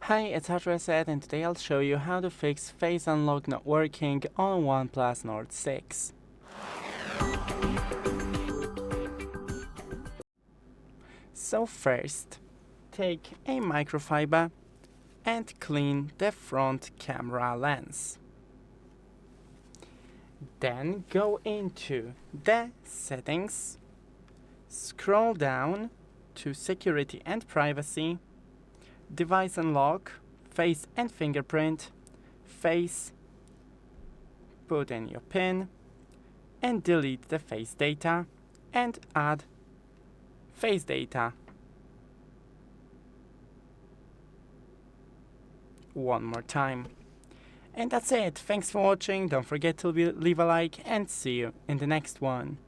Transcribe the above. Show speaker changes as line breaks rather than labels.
Hi, it's HardReset and today I'll show you how to fix Face Unlock not working on OnePlus Nord 6. So first, take a microfiber and clean the front camera lens. Then go into the settings, scroll down to security and privacy, device unlock, face and fingerprint, face, put in your PIN, and delete the face data, and add face data. One more time. And that's it. Thanks for watching. Don't forget to leave a like and see you in the next one.